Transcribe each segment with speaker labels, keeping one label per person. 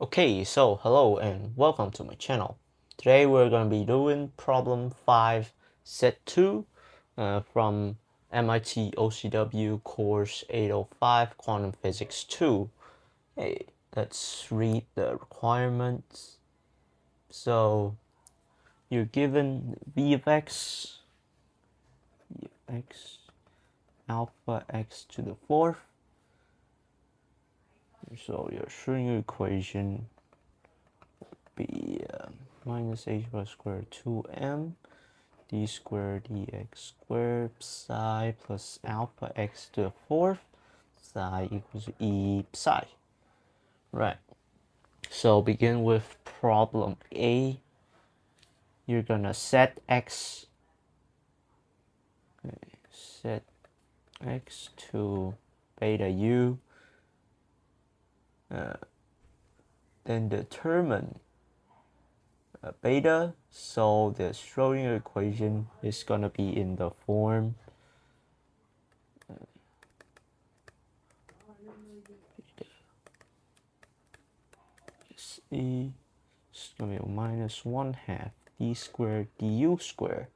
Speaker 1: Okay, so hello and welcome to my channel. Today we're going to be doing problem 5 set 2 from MIT OCW course 805 Quantum Physics 2. Hey, let's read the requirements. So you're given v of x alpha x to the fourth. So your Schrödinger equation would be minus h bar squared 2m d squared dx squared psi plus alpha x to the fourth psi equals to e psi. Right. So begin with problem A. You're gonna set x to beta u, then determine beta. So the Schrödinger equation is gonna be in the form e is gonna be minus 1/2 d squared du squared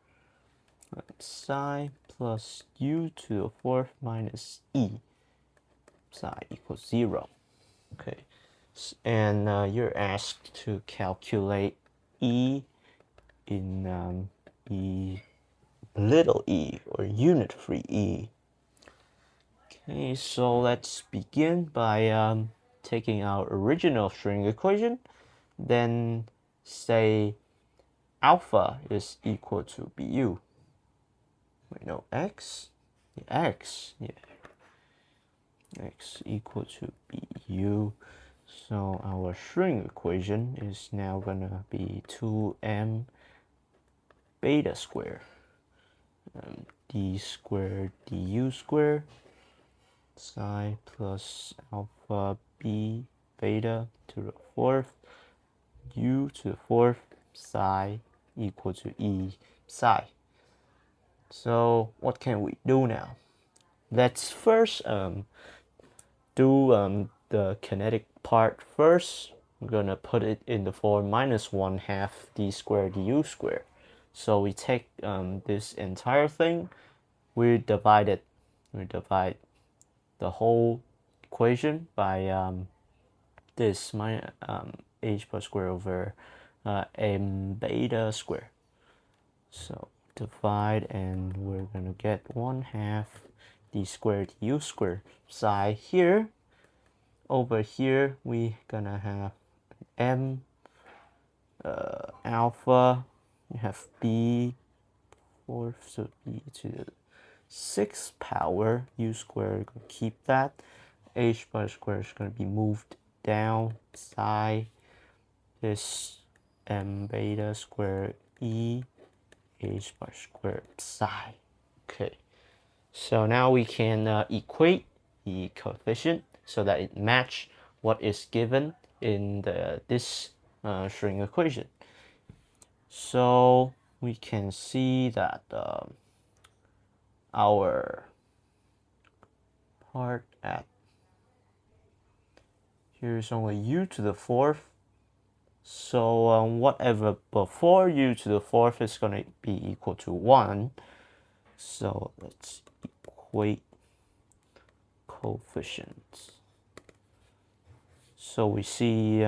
Speaker 1: psi plus u to the fourth minus e psi equals 0. Okay, and you're asked to calculate e in little e or unit free e. Okay, so let's begin by taking our original Schrödinger equation, then say alpha is equal to bu. Wait, no, x equal to bu. So our Schrödinger equation is now gonna be 2m beta squared d squared du squared psi plus alpha b beta to the fourth u to the fourth psi equal to e psi. So what can we do now? Let's first do the kinetic part first. We're gonna put it in the form minus 1/2 d squared du squared. So we take this entire thing, we divide the whole equation by this minus h bar square over m beta square. So divide, and we're gonna get 1/2 d squared u squared psi here. Over here we gonna have m alpha, you have b fourth, so b to the 6th power u squared, keep that. H bar squared is going to be moved down, psi is m beta squared e h bar squared psi. Okay, so now we can equate the coefficient so that it match what is given in this Schrödinger equation. So we can see that our part at here's only u to the fourth. So whatever before u to the fourth is going to be equal to 1. So let's equate coefficients. So we see,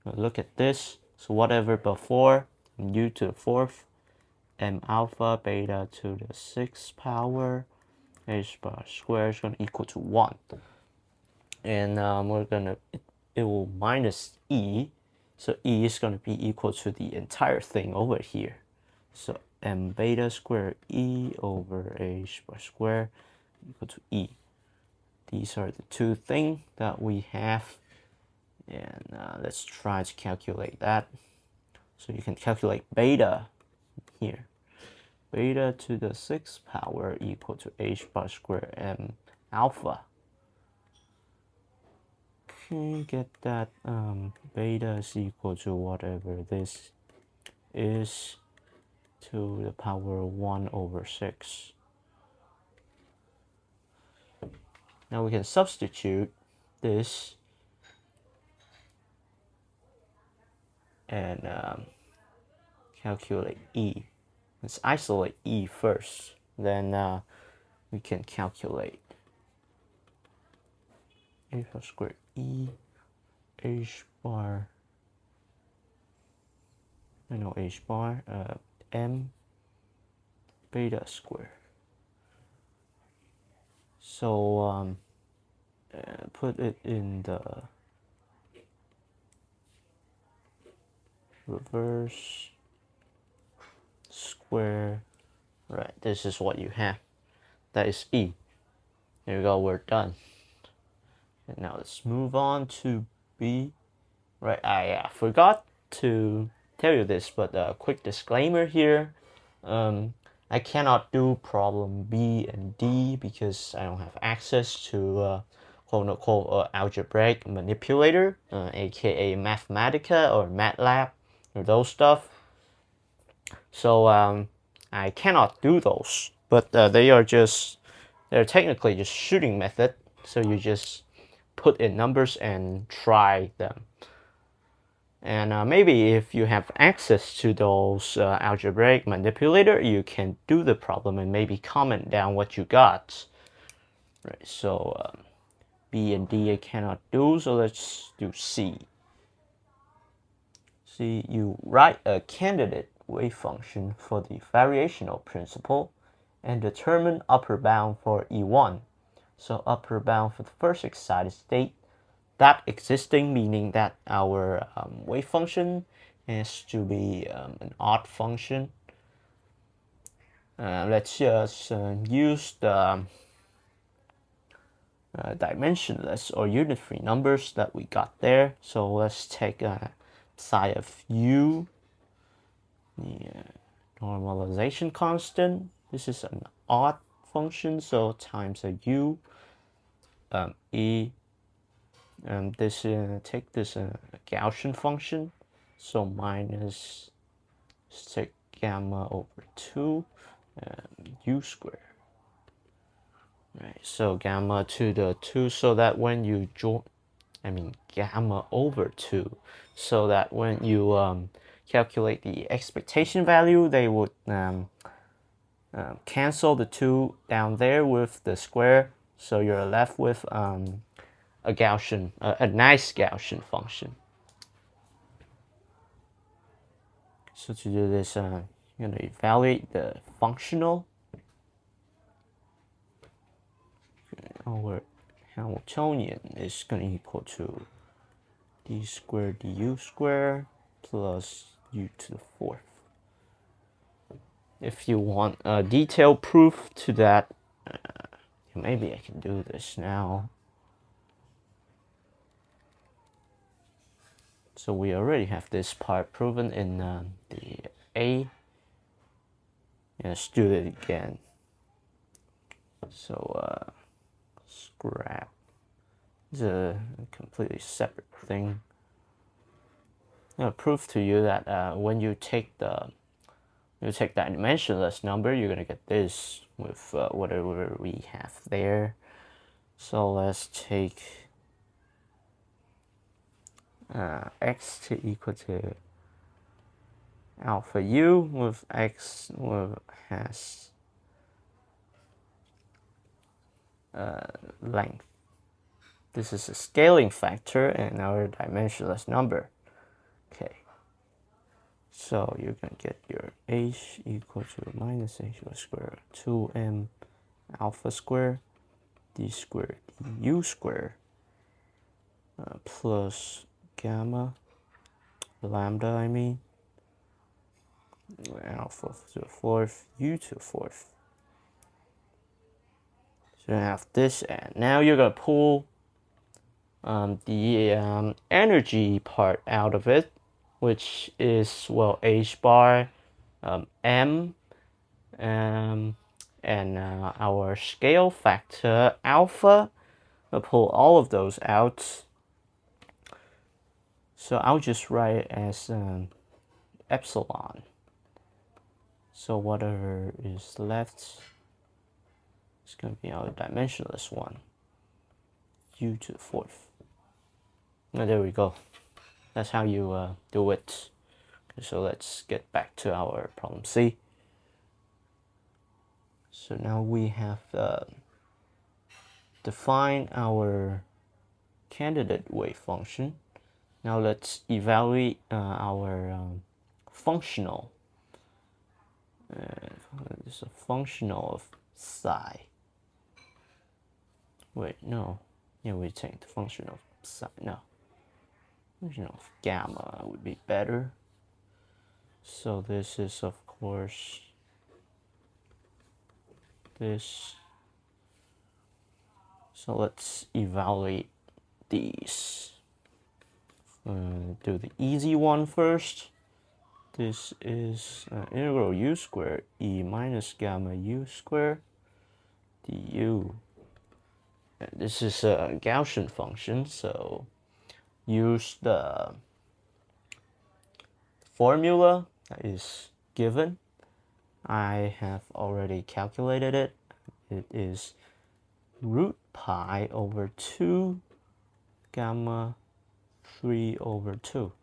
Speaker 1: look at this. So whatever before u to the fourth, m alpha beta to the 6th power h bar squared is going to equal to 1. And it will minus e. So e is going to be equal to the entire thing over here. So m beta squared e over h bar squared equal to e. These are the two things that we have. And let's try to calculate that. So you can calculate beta here. Beta to the 6th power equal to h bar squared m alpha. Okay, get that beta is equal to whatever this is to the power 1 over 6. Now we can substitute this and calculate E. Let's isolate E first, then we can calculate A squared E H bar. I know H bar M beta square. So put it in the reverse square. Right, this is what you have. That is E. There we go, we're done. And now let's move on to B. Right, I forgot to tell you this, but a quick disclaimer here. I cannot do problem B and D because I don't have access to quote unquote algebraic manipulator, aka Mathematica or MATLAB or those stuff. So I cannot do those, but they're technically just shooting method. So you just put in numbers and try them. And maybe if you have access to those algebraic manipulator, you can do the problem and maybe comment down what you got. Right, so B and D I cannot do, so let's do C. See, you write a candidate wave function for the variational principle and determine upper bound for E1. So upper bound for the first excited state, that existing meaning that our wave function has to be an odd function. Let's just use the dimensionless or unitary numbers that we got there. So let's take psi of u, the normalization constant. This is an odd function, so times a u, e. This take this Gaussian function, so minus, let's take gamma over 2 u squared. Right, so gamma to the 2, so that when you join, gamma over 2, so that when you calculate the expectation value, they would cancel the 2 down there with the square, so you're left with a Gaussian, a nice Gaussian function. So to do this, you're going to evaluate the functional. Our Hamiltonian is going to equal to d squared du squared plus u to the 4th. If you want a detailed proof to that, maybe I can do this now. So we already have this part proven in the A. Let's do it again. So scrap. It's a completely separate thing. I'm gonna prove to you that when you take that dimensionless number, you're gonna get this with whatever we have there. So let's take x to equal to alpha u with x has length. This is a scaling factor and our dimensionless number. Okay. So you're going to get your h equal to minus h squared 2m alpha squared d squared u squared plus gamma lambda alpha to the 4th u to the 4th. So you have this, and now you're going to pull the energy part out of it, which is, well, h bar, m, and our scale factor alpha. I'll pull all of those out. So I'll just write it as epsilon. So whatever is left is going to be our dimensionless one, u to the 4th. And there we go. That's how you do it. So let's get back to our problem C. So now we have defined our candidate wave function. Now let's evaluate our functional. It's a functional of psi. Wait, no. Yeah, we take the function of psi. No. Function of gamma would be better. So this is, of course, this. So let's evaluate these. Do the easy one first. This is integral u squared e minus gamma u squared du. And this is a Gaussian function, so use the formula that is given. I have already calculated it. It is root pi over 2 gamma 3 over 2.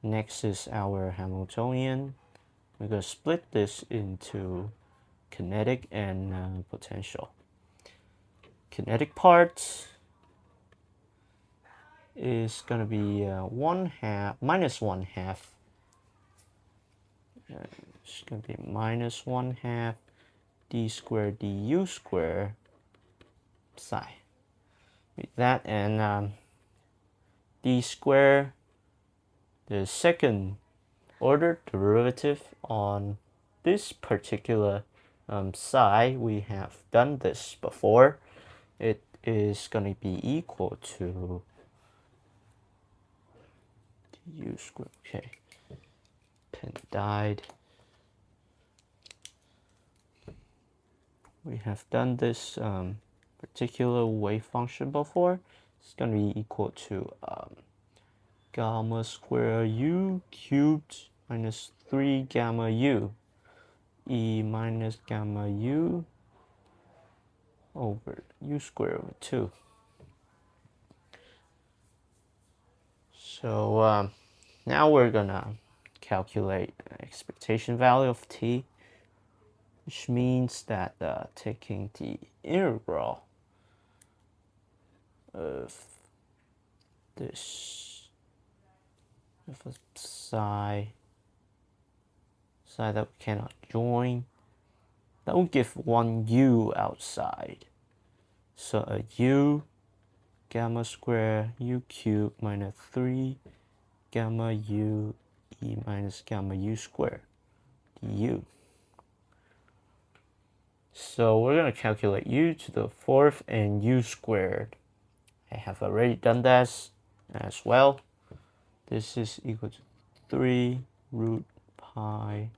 Speaker 1: Next is our Hamiltonian. We're going to split this into kinetic and potential. Kinetic part is going to be minus 1/2. It's going to be minus 1/2 d squared du squared psi. With that, and d squared, the second order derivative on this particular psi, we have done this before. It is going to be equal to du squared. Okay, pen died. We have done this particular wave function before. It's going to be equal to gamma square u cubed minus 3 gamma u e minus gamma u over u squared over 2. So now we're gonna calculate expectation value of t, which means that taking the integral of this of a psi that we cannot join, that will give one u outside. So a u gamma square u cubed minus 3 gamma u e minus gamma u squared du. So we're going to calculate u to the 4th and u squared. I have already done that as well. This is equal to 3 root pi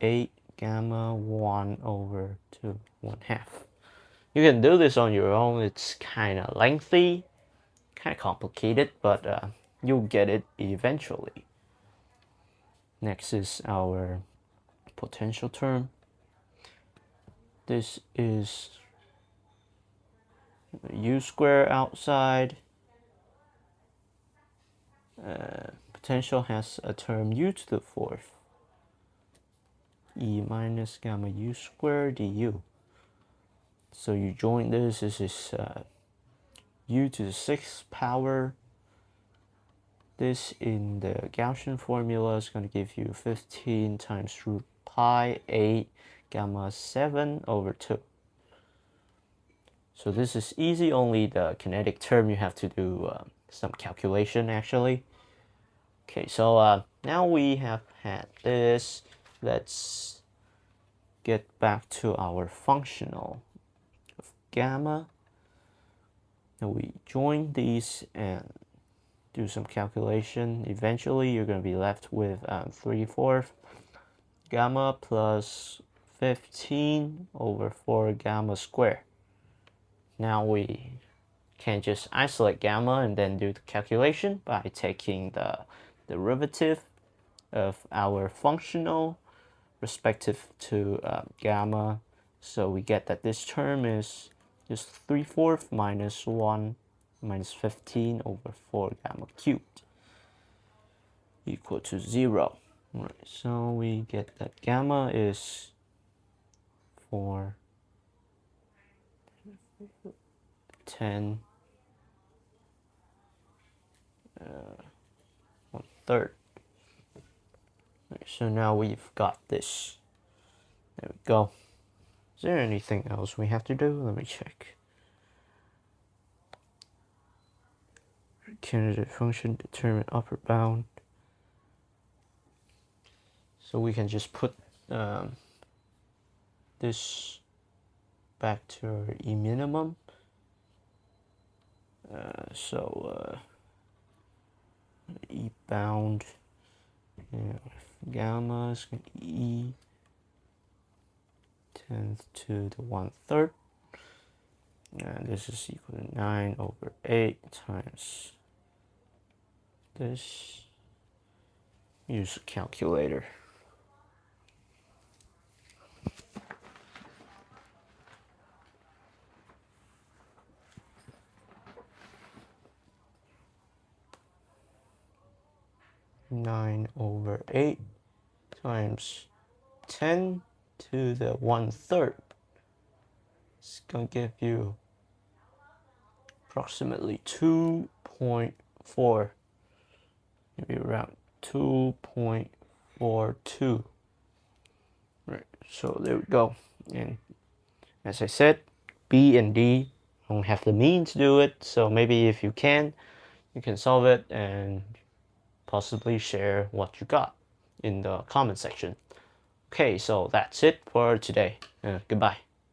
Speaker 1: 8 gamma 1 over 2 1/2. You can do this on your own. It's kind of lengthy, kind of complicated, but you'll get it eventually. Next is our potential term. This is u squared outside. Potential has a term u to the 4th e minus gamma u squared du. So you join this is u to the 6th power. This in the Gaussian formula is going to give you 15 times root pi 8 gamma 7 over 2. So this is easy, only the kinetic term you have to do some calculation actually. Okay, so now we have had this. Let's get back to our functional of gamma. Now we join these and do some calculation. Eventually you're going to be left with 3/4 gamma plus 15 over 4 gamma squared. Now we can just isolate gamma and then do the calculation by taking the derivative of our functional respective to gamma. So we get that this term is just 3/4 minus 1 minus 15 over 4 gamma cubed. equal to 0. All right, so we get that gamma is 4, 10, 1/3. Right, so now we've got this. There we go. Is there anything else we have to do? Let me check. Candidate function determine upper bound. So we can just put this back to our E minimum. E bound, gamma is going to be E 10th to the 1/3. And this is equal to 9/8 times this. Use a calculator. Nine over 8 times 10 to the 1/3. It's going to give you approximately 2.4, maybe around 2.42. Right, so there we go. And as I said, B and D don't have the means to do it, so maybe if you can solve it and possibly share what you got in the comment section. Okay, so that's it for today. Goodbye.